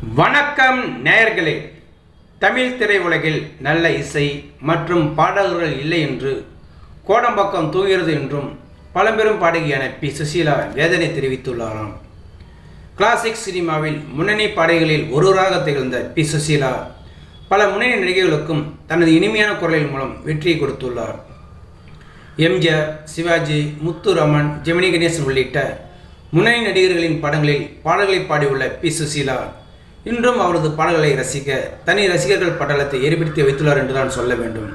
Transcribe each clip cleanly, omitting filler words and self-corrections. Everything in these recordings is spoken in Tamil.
வணக்கம் நேயர்களே. தமிழ் திரையுலகில் நல்ல இசை மற்றும் பாடல்கள் இல்லை என்று கோடம்பாக்கம் தூங்குகிறது என்றும் பழம்பெரும் பாடகியான பி. சுசீலா வேதனை தெரிவித்துள்ளாராம். கிளாசிக் சினிமாவில் முன்னணி பாடகிகளில் ஒருவராக திகழ்ந்த பி. சுசீலா பல முன்னணி நடிகைகளுக்கும் தனது இனிமையான குரலின் மூலம் வெற்றியை கொடுத்துள்ளார். எம்ஜிஆர், சிவாஜி, முத்துராமன், ஜெமினி கணேசன் உள்ளிட்ட முன்னணி நடிகர்களின் படங்களில் பாடல்களை பாடியுள்ள பி. சுசீலா இன்றும் அவரது பாடல்களை ரசிக்க தனி ரசிகர்கள் பட்டாளத்தை ஏற்படுத்தி வைத்துள்ளார் என்றுதான் சொல்ல வேண்டும்.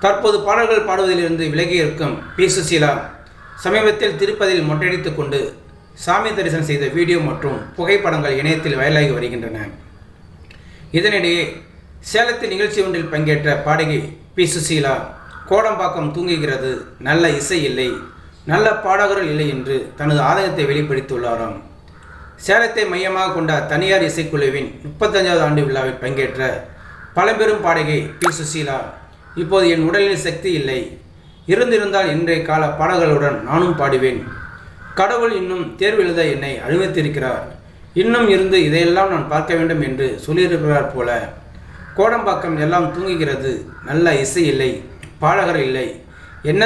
தற்போது பாடல்கள் பாடுவதிலிருந்து விலகி இருக்கும் பி. சுசீலா சமீபத்தில் திருப்பதியில் மொட்டையடித்துக் கொண்டு சாமி தரிசனம் செய்த வீடியோ மற்றும் புகைப்படங்கள் இணையத்தில் வைரலாகி வருகின்றன. இதனிடையே சேலத்தில் நிகழ்ச்சி ஒன்றில் பங்கேற்ற பாடகி பி. சுசீலா கோடம்பாக்கம் தூங்குகிறது, நல்ல இசை இல்லை, நல்ல பாடகர்கள் இல்லை என்று தனது ஆதங்கத்தை வெளிப்படுத்தியுள்ளாராம். சேலத்தை மையமாக கொண்ட தனியார் இசைக்குழுவின் 35வது ஆண்டு விழாவில் பங்கேற்ற பழம்பெரும் பாடகி பி. சுசீலா, இப்போது என் உடலில் சக்தி இல்லை, இருந்திருந்தால் இன்றைய கால பாடல்களுடன் நானும் பாடுவேன். கடவுள் இன்னும் தேர்வு எழுத என்னை அனுமதித்திருக்கிறார், இன்னும் இருந்து இதையெல்லாம் நான் பார்க்க வேண்டும் என்று சொல்லியிருக்கிறார் போல. கோடம்பாக்கம் எல்லாம் தூங்குகிறது, நல்ல இசை இல்லை, பாடகர் இல்லை, என்ன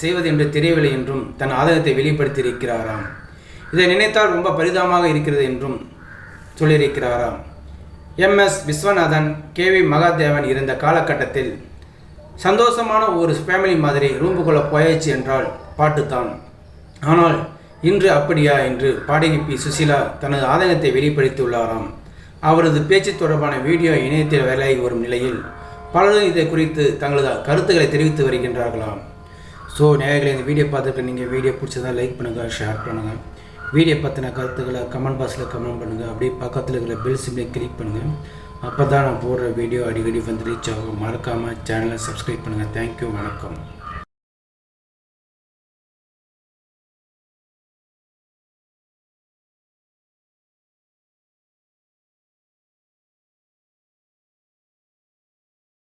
செய்வது என்று தெரியவில்லை என்றும் தன் ஆதங்கத்தை வெளிப்படுத்தியிருக்கிறாராம். இதை நினைத்தால் ரொம்ப பரிதாபமாக இருக்கிறது என்றும் சொல்லியிருக்கிறாராம். எம்.எஸ். விஸ்வநாதன், கே.வி. மகாதேவன் இருந்த காலகட்டத்தில் சந்தோஷமான ஒரு ஃபேமிலி மாதிரி ரூம்புக்குள்ள போயாச்சு என்றால் பாட்டுத்தான். ஆனால் இன்று அப்படியா என்று பாடகி பி. சுசீலா தனது ஆதங்கத்தை வெளிப்படுத்தியுள்ளாராம். அவரது பேச்சு தொடர்பான வீடியோ இணையத்தில் வைரலாகி வரும் நிலையில் பலரும் இதை குறித்து தங்களது கருத்துக்களை தெரிவித்து வருகின்றார்களாம். ஸோ நேயர்களே, இந்த வீடியோ பார்த்துட்டு நீங்கள் வீடியோ பிடிச்சதா லைக் பண்ணுங்கள், ஷேர் பண்ணுங்கள். வீடியோ பற்றின கருத்துக்களை கமெண்ட் பாக்ஸில் கமெண்ட் பண்ணுங்கள். அப்படியே பக்கத்தில் இருக்கிற பெல் சிம்மில் கிளிக் பண்ணுங்கள். அப்போ தான் நான் போடுற வீடியோ அடிக்கடி வந்து ரீச் ஆகும். மறக்காமல் சேனலை சப்ஸ்கிரைப் பண்ணுங்கள். தேங்க்யூ, வணக்கம்.